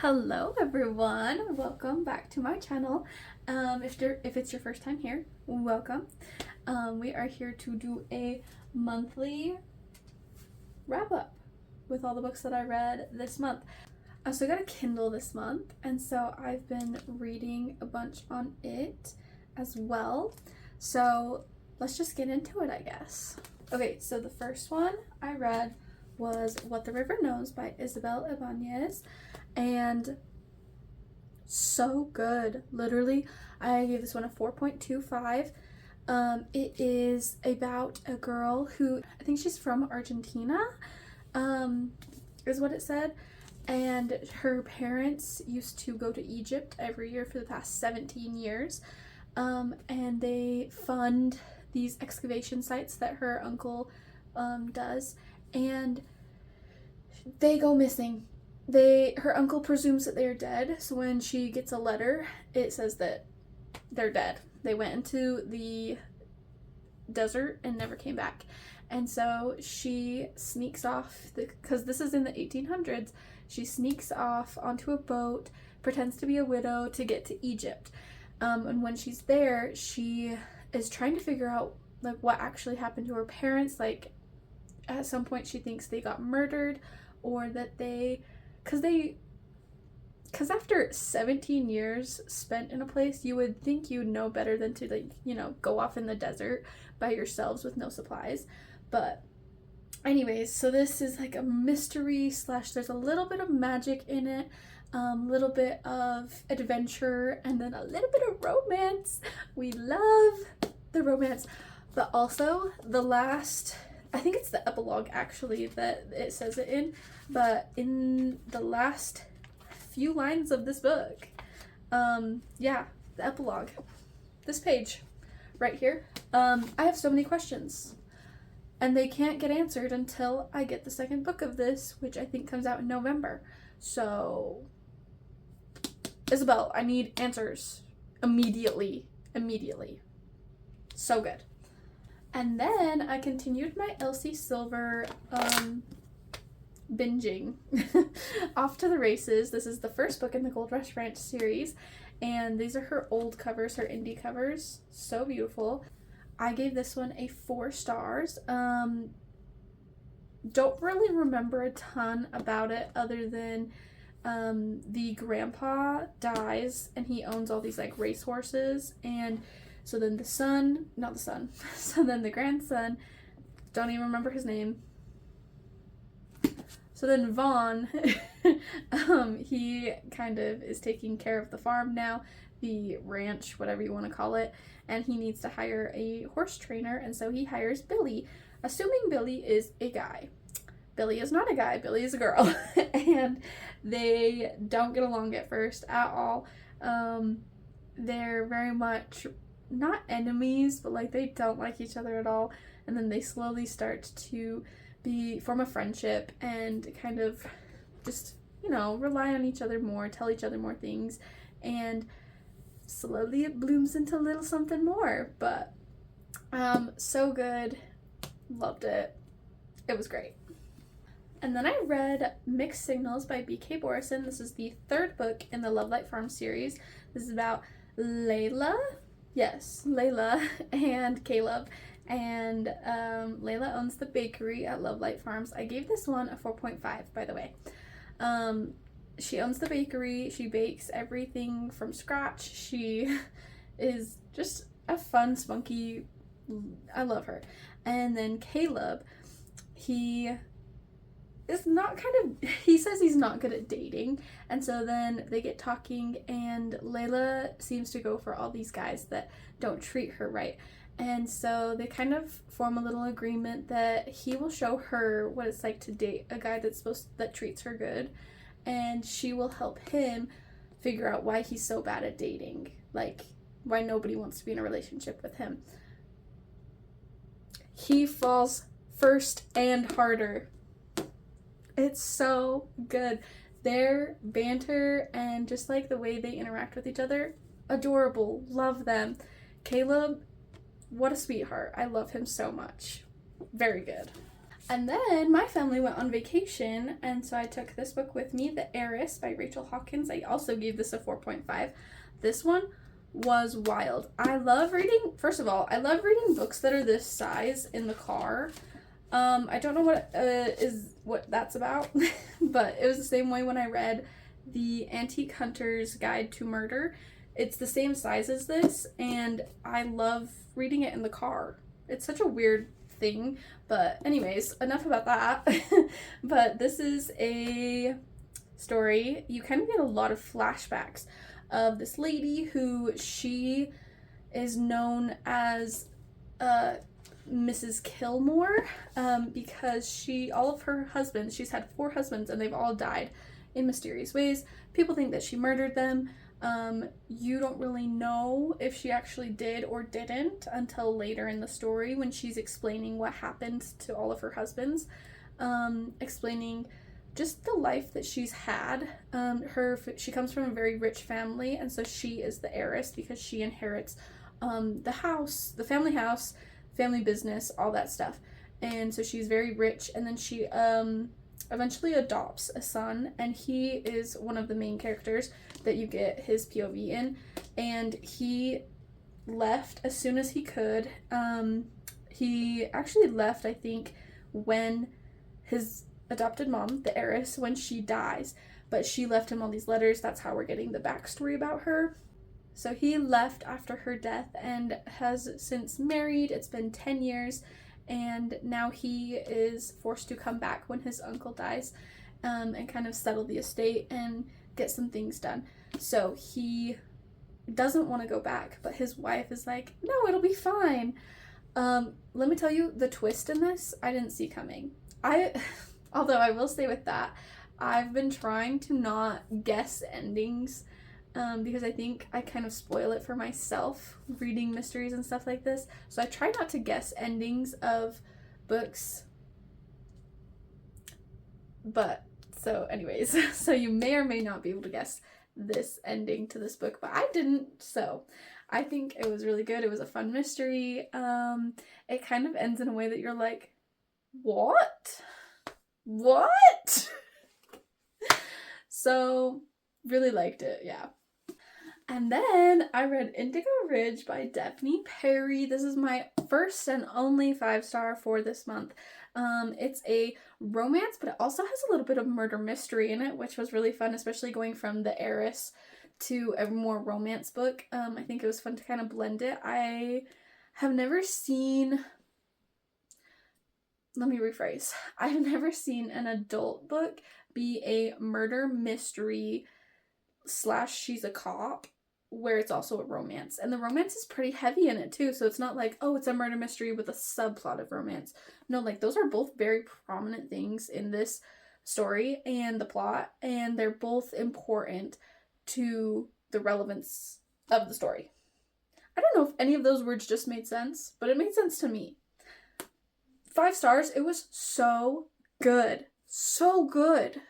Hello everyone, welcome back to my channel. If it's your first time here, welcome. We are here to do a monthly wrap up with all the books that I read this month. So I got a Kindle this month, and so I've been reading a bunch on it as well. So let's just get into it, I guess. Okay, so the first one I read was What the River Knows by Isabel Ibanez, and so good. Literally, I gave this one a 4.25. It is about a girl who, I think she's from Argentina, is what it said, and her parents used to go to Egypt every year for the past 17 years, and they fund these excavation sites that her uncle does, and they go missing. Her uncle presumes that they're dead, so when she gets a letter, it says that they're dead. They went into the desert and never came back. And so she sneaks off, because this is in the 1800s, she sneaks off onto a boat, pretends to be a widow to get to Egypt. And when she's there, she is trying to figure out like what actually happened to her parents. Like at some point she thinks they got murdered, or that because after 17 years spent in a place, you would think you'd know better than to, like, go off in the desert by yourselves with no supplies. But anyways, so this is like a mystery slash, there's a little bit of magic in it, a little bit of adventure, and then a little bit of romance. We love the romance. But also the last, I think it's the epilogue actually that it says it in, but in the last few lines of this book, the epilogue, this page right here, I have so many questions, and they can't get answered until I get the second book of this, which I think comes out in November. So Isabel, I need answers immediately. So good. And then I continued my Elsie Silver binging. Off to the Races. This is the first book in the Gold Rush Ranch series, and these are her old covers, her indie covers. So beautiful. I gave this one a 4 stars. Don't really remember a ton about it other than the grandpa dies and he owns all these like racehorses, and so then so then the grandson, don't even remember his name. So then Vaughn, he kind of is taking care of the farm now, the ranch, whatever you want to call it, and he needs to hire a horse trainer, and so he hires Billy, assuming Billy is a guy. Billy is not a guy, Billy is a girl, and they don't get along at first at all. They're very much not enemies, but like they don't like each other at all, and then they slowly start to form a friendship and kind of just rely on each other more, tell each other more things, and slowly it blooms into a little something more. But so good, loved it, it was great. And then I read Mixed Signals by B.K. Borison. This is the 3rd book in the Love Light Farm series. This is about Layla and Caleb, and Layla owns the bakery at Love Light Farms. I gave this one a 4.5, by the way. She owns the bakery, she bakes everything from scratch, she is just a fun, spunky, I love her. And then Caleb, he says he's not good at dating, and so then they get talking, and Layla seems to go for all these guys that don't treat her right, and so they kind of form a little agreement that he will show her what it's like to date a guy that treats her good, and she will help him figure out why he's so bad at dating, like why nobody wants to be in a relationship with him. He falls first and harder. It's so good. Their banter and just like the way they interact with each other, adorable. Love them. Caleb, what a sweetheart. I love him so much. Very good. And then my family went on vacation, and so I took this book with me, The Heiress by Rachel Hawkins. I also gave this a 4.5. This one was wild. I love reading, first of all, I love reading books that are this size in the car. I don't know what that's about, but it was the same way when I read The Antique Hunter's Guide to Murder. It's the same size as this, and I love reading it in the car. It's such a weird thing, but anyways, enough about that. But this is a story. You kind of get a lot of flashbacks of this lady who she is known as Mrs. Kilmore, because all of her husbands, she's had 4 husbands and they've all died in mysterious ways. People think that she murdered them. You don't really know if she actually did or didn't until later in the story when she's explaining what happened to all of her husbands, explaining just the life that she's had. She comes from a very rich family, and so she is the heiress because she inherits the house, the family house, family business, all that stuff. And so she's very rich, and then she eventually adopts a son, and he is one of the main characters that you get his POV in, and he left as soon as he could. He actually left, I think, when his adopted mom, the heiress, when she dies, but she left him all these letters. That's how we're getting the backstory about her. So he left after her death and has since married. It's been 10 years, and now he is forced to come back when his uncle dies, and kind of settle the estate and get some things done. So he doesn't want to go back, but his wife is like, no, it'll be fine. Let me tell you, the twist in this, I didn't see coming. Although I will say with that, I've been trying to not guess endings, because I think I kind of spoil it for myself reading mysteries and stuff like this. So I try not to guess endings of books. But, so anyways, so you may or may not be able to guess this ending to this book, but I didn't, so I think it was really good. It was a fun mystery. It kind of ends in a way that you're like, what? So really liked it, yeah. And then I read Indigo Ridge by Daphne Perry. This is my first and only 5-star for this month. It's a romance, but it also has a little bit of murder mystery in it, which was really fun, especially going from The Heiress to a more romance book. I think it was fun to kind of blend it. I have never seen... Let me rephrase. I've never seen an adult book be a murder mystery / she's a cop where it's also a romance. And the romance is pretty heavy in it too, so it's not like, oh, it's a murder mystery with a subplot of romance. No, like those are both very prominent things in this story and the plot, and they're both important to the relevance of the story. I don't know if any of those words just made sense, but it made sense to me. 5 stars. It was so good. So good.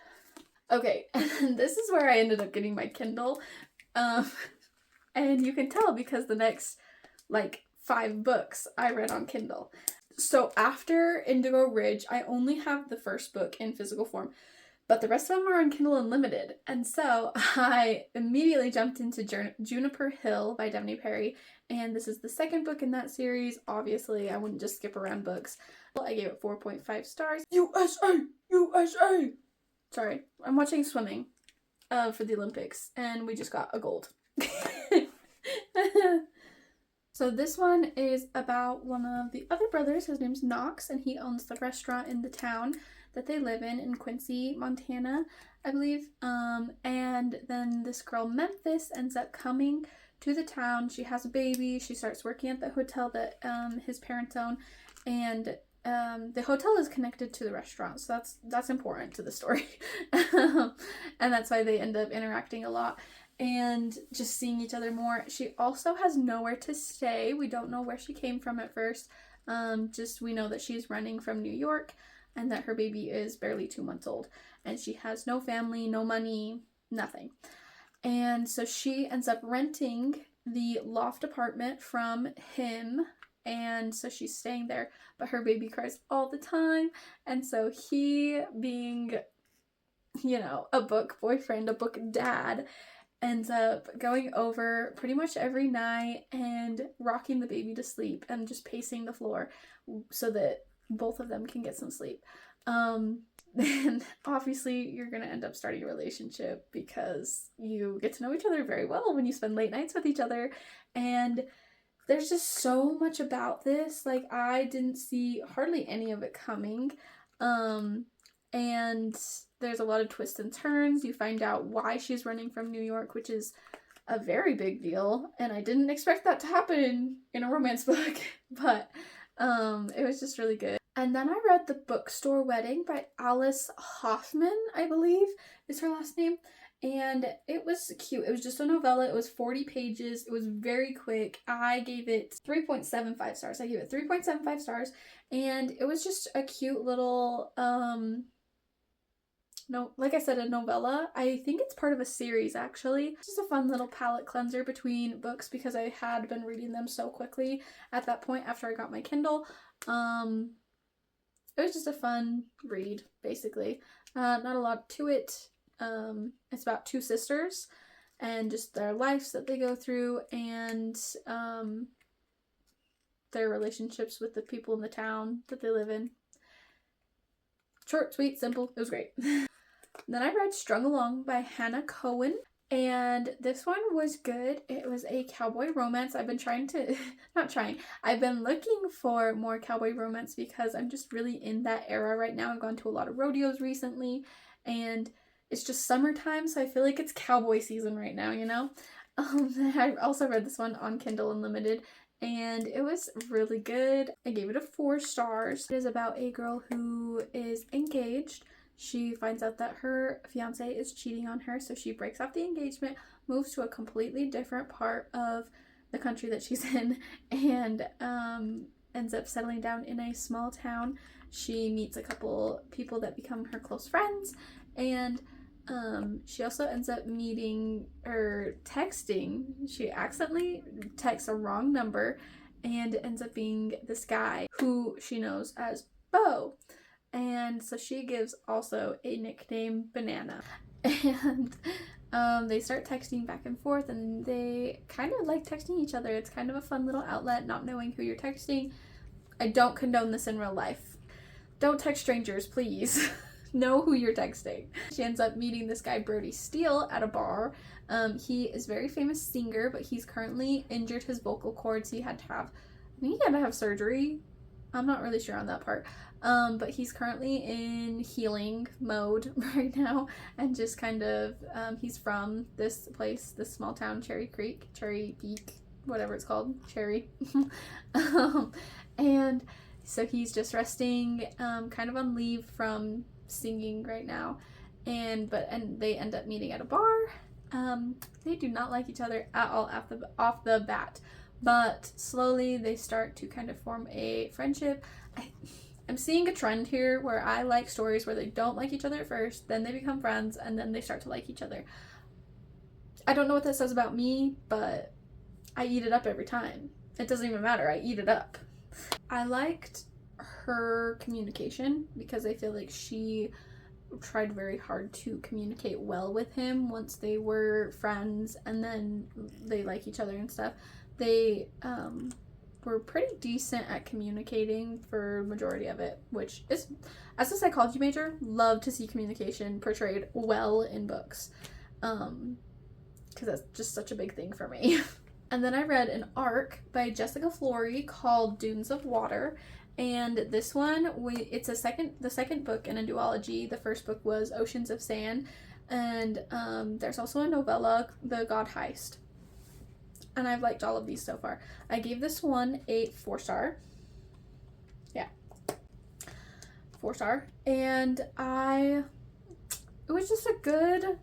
Okay, and this is where I ended up getting my Kindle. And you can tell because the next, 5 books I read on Kindle. So after Indigo Ridge, I only have the first book in physical form, but the rest of them are on Kindle Unlimited. And so I immediately jumped into Juniper Hill by Daphne Perry, and this is the second book in that series. Obviously, I wouldn't just skip around books. Well, I gave it 4.5 stars. USA! USA! Sorry, I'm watching swimming for the Olympics, and we just got a gold. So this one is about one of the other brothers. His name's Knox, and he owns the restaurant in the town that they live in Quincy, Montana, I believe. And then this girl, Memphis, ends up coming to the town. She has a baby. She starts working at the hotel that his parents own, and the hotel is connected to the restaurant, so that's important to the story. And that's why they end up interacting a lot and just seeing each other more. She also has nowhere to stay. We don't know where she came from at first. Just we know that she's running from New York and that her baby is barely 2 months old, and she has no family, no money, nothing. And so she ends up renting the loft apartment from him and so she's staying there, but her baby cries all the time, and so he, being, you know, a book boyfriend, a book dad, ends up going over pretty much every night and rocking the baby to sleep and just pacing the floor so that both of them can get some sleep. Then obviously you're gonna end up starting a relationship because you get to know each other very well when you spend late nights with each other, and there's just so much about this. Like, I didn't see hardly any of it coming. And there's a lot of twists and turns. You find out why she's running from New York, which is a very big deal, and I didn't expect that to happen in a romance book, but it was just really good. And then I read The Bookstore Wedding by Alice Hoffman, I believe is her last name, and it was cute. It was just a novella. It was 40 pages. It was very quick. I gave it 3.75 stars. I gave it 3.75 stars, and it was just a cute little no, like I said, a novella. I think it's part of a series, actually. It's just a fun little palate cleanser between books because I had been reading them so quickly at that point after I got my Kindle. It was just a fun read, basically. Not a lot to it. It's about two sisters and just their lives that they go through, and their relationships with the people in the town that they live in. Short, sweet, simple. It was great. Then I read Strung Along by Hannah Cohen, and this one was good. It was a cowboy romance. I've been I've been looking for more cowboy romance because I'm just really in that era right now. I've gone to a lot of rodeos recently, and it's just summertime, so I feel like it's cowboy season right now, you know? I also read this one on Kindle Unlimited, and it was really good. I gave it a 4 stars. It is about a girl who is engaged. She finds out that her fiance is cheating on her, so she breaks off the engagement, moves to a completely different part of the country that she's in, and ends up settling down in a small town. She meets a couple people that become her close friends, and she also ends up meeting or texting. She accidentally texts a wrong number and ends up being this guy who she knows as Beau. And so she gives also a nickname, Banana. And they start texting back and forth, and they kind of like texting each other. It's kind of a fun little outlet, not knowing who you're texting. I don't condone this in real life. Don't text strangers, please. Know who you're texting. She ends up meeting this guy, Brody Steele, at a bar. He is a very famous singer, but he's currently injured his vocal cords. He had to have surgery. I'm not really sure on that part. But he's currently in healing mode right now, and just kind of, he's from this place, this small town, Cherry Peak, whatever it's called, Cherry. And so he's just resting, kind of on leave from singing right now, and they end up meeting at a bar. They do not like each other at all off the bat, but slowly they start to kind of form a friendship. I'm seeing a trend here where I like stories where they don't like each other at first, then they become friends, and then they start to like each other. I don't know what that says about me, but I eat it up every time. It doesn't even matter, I eat it up. I liked her communication because I feel like she tried very hard to communicate well with him once they were friends, and then they like each other and stuff. They were pretty decent at communicating for majority of it, which is, as a psychology major, love to see communication portrayed well in books, because that's just such a big thing for me. And then I read an arc by Jessica Flory called Dunes of Water, and this one, it's the second book in a duology. The first book was Oceans of Sand, and there's also a novella, The God Heist. And I've liked all of these so far. I gave this one a 4 star. Yeah. 4 star. And it was just a good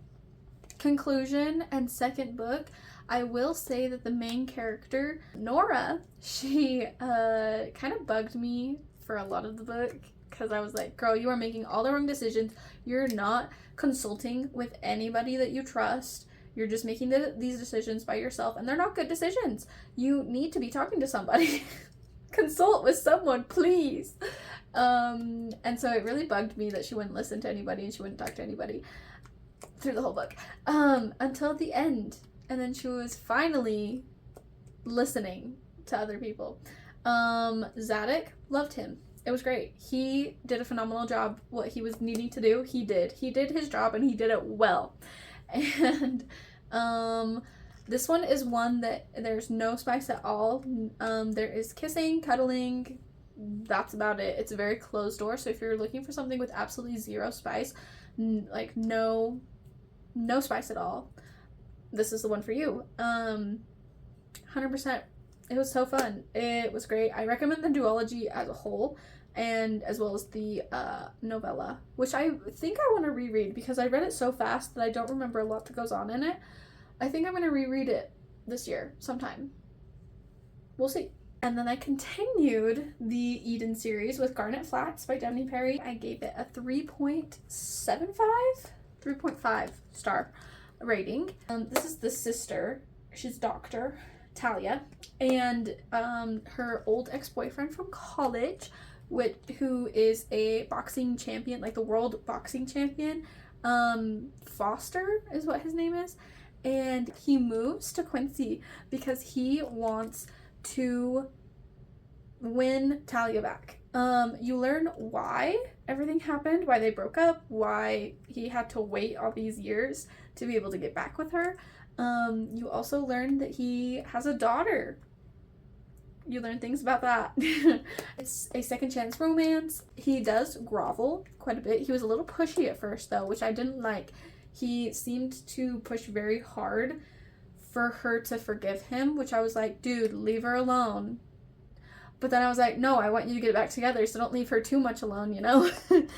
conclusion and second book. I will say that the main character, Nora, she kind of bugged me for a lot of the book, because I was like, girl, you are making all the wrong decisions. You're not consulting with anybody that you trust. You're just making these decisions by yourself, and they're not good decisions. You need to be talking to somebody, consult with someone, please. And so it really bugged me that she wouldn't listen to anybody and she wouldn't talk to anybody through the whole book, until the end. And then she was finally listening to other people. Zadok, loved him. It was great. He did a phenomenal job. What he was needing to do, he did. He did his job and he did it well. And this one is one that there's no spice at all. There is kissing, cuddling. That's about it. It's a very closed door. So if you're looking for something with absolutely zero spice, like no spice at all, this is the one for you. 100%. It was so fun. It was great. I recommend the duology as a whole, and as well as the novella, which I think I want to reread because I read it so fast that I don't remember a lot that goes on in it. I think I'm going to reread it this year sometime. We'll see. And then I continued the Eden series with Garnet Flats by Demi Perry. I gave it a 3.5 star rating. This is the sister. She's Dr. Talia, and her old ex-boyfriend from college, who is a boxing champion, like the world boxing champion. Foster is what his name is. And he moves to Quincy because he wants to win Talia back. You learn why everything happened, why they broke up, why he had to wait all these years to be able to get back with her. You also learn that he has a daughter. You learn things about that. It's a second chance romance. He does grovel quite a bit. He was a little pushy at first though, which I didn't like. He seemed to push very hard for her to forgive him, which I was like, dude, leave her alone. But then I was like, no, I want you to get back together, so don't leave her too much alone, you know?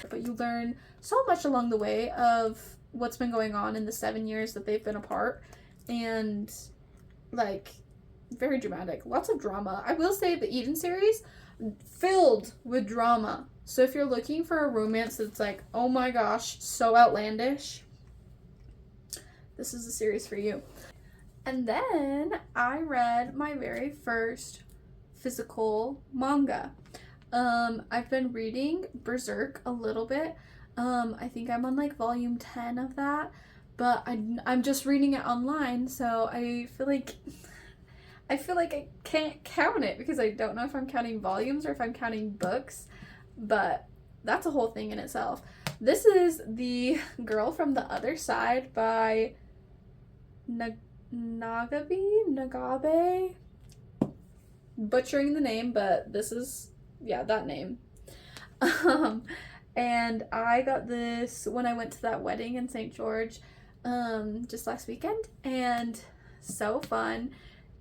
But you learn so much along the way of what's been going on in the 7 years that they've been apart. And, like, very dramatic. Lots of drama. I will say the Eden series, filled with drama. So if you're looking for a romance that's like, oh my gosh, so outlandish, this is the series for you. And then I read my very first physical manga. I've been reading Berserk a little bit. I think I'm on like volume 10 of that, but I'm just reading it online, so I feel like I can't count it because I don't know if I'm counting volumes or if I'm counting books, but that's a whole thing in itself. This is The Girl from the Other Side by Nagabe. Butchering the name, but this is, yeah, that name. And I got this when I went to that wedding in St. George just last weekend, and so fun.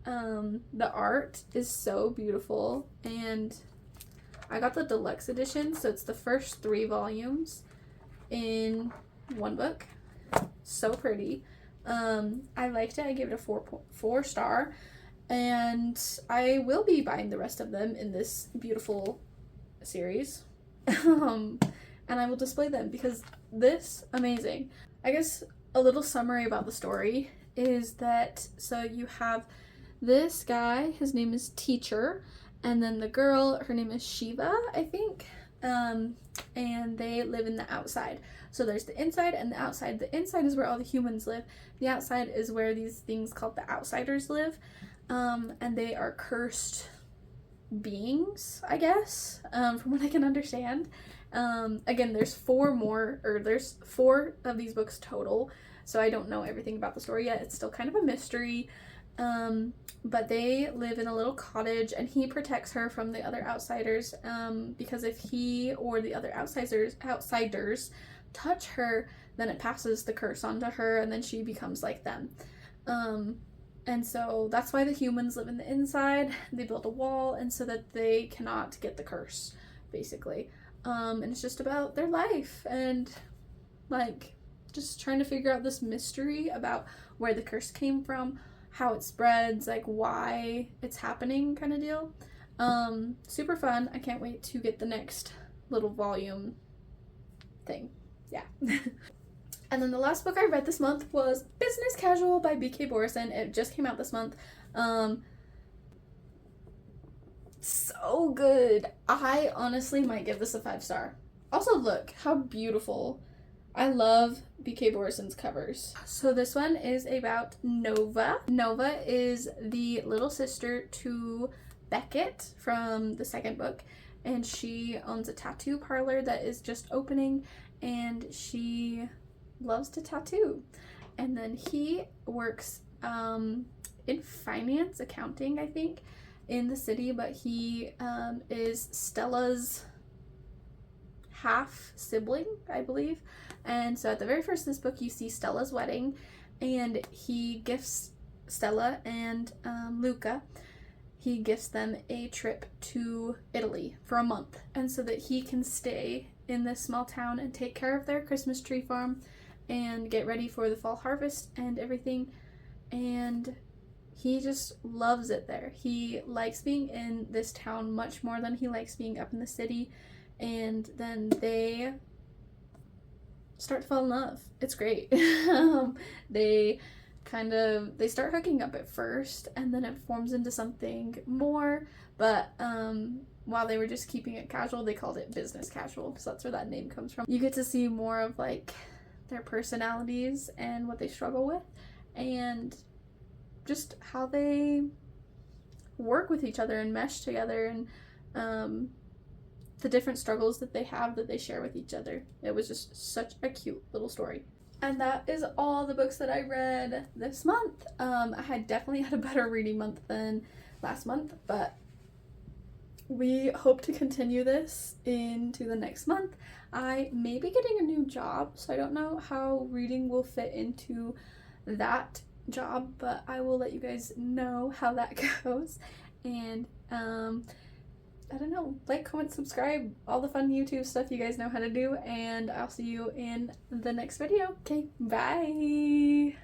The art is so beautiful, and I got the deluxe edition, so it's the first 3 volumes in one book. So pretty. I liked it. I gave it a 4 star, and I will be buying the rest of them in this beautiful series. And I will display them because this, amazing. I guess a little summary about the story is that, so you have this guy, his name is Teacher, and then the girl, her name is Shiva, I think, and they live in the outside. So there's the inside and the outside. The inside is where all the humans live. The outside is where these things called the outsiders live, and they are cursed beings, I guess, from what I can understand. Again, there's 4 of these books total, so I don't know everything about the story yet. It's still kind of a mystery. But they live in a little cottage, and he protects her from the other outsiders, because if he or the other outsiders touch her, then it passes the curse onto her, and then she becomes like them. And so that's why the humans live in the inside. They build a wall, and so that they cannot get the curse, basically. And it's just about their life, and like just trying to figure out this mystery about where the curse came from, how it spreads, like why it's happening, kind of deal. Super fun. I can't wait to get the next little volume thing. Yeah. And then the last book I read this month was Business Casual by B.K. Borison. It just came out this month. So good. I honestly might give this a 5 star. Also, look how beautiful. I love BK Borison's covers. So this one is about Nova. Nova is the little sister to Beckett from the second book, and she owns a tattoo parlor that is just opening, and she loves to tattoo. And then he works in finance, accounting, I think, in the city, but he is Stella's half sibling, I believe. And so at the very first of this book, you see Stella's wedding, and he gifts Stella and Luca, he gifts them a trip to Italy for a month, and so that he can stay in this small town and take care of their Christmas tree farm and get ready for the fall harvest and everything. And he just loves it there. He likes being in this town much more than he likes being up in the city. And then they start to fall in love. It's great. They start hooking up at first, and then it forms into something more. But while they were just keeping it casual, they called it business casual, so that's where that name comes from. You get to see more of like their personalities and what they struggle with, and just how they work with each other and mesh together, and the different struggles that they have that they share with each other. It was just such a cute little story. And that is all the books that I read this month. I had definitely had a better reading month than last month, but we hope to continue this into the next month. I may be getting a new job, so I don't know how reading will fit into that job, but I will let you guys know how that goes. And I don't know, like, comment, subscribe, all the fun YouTube stuff you guys know how to do, and I'll see you in the next video. Okay, bye!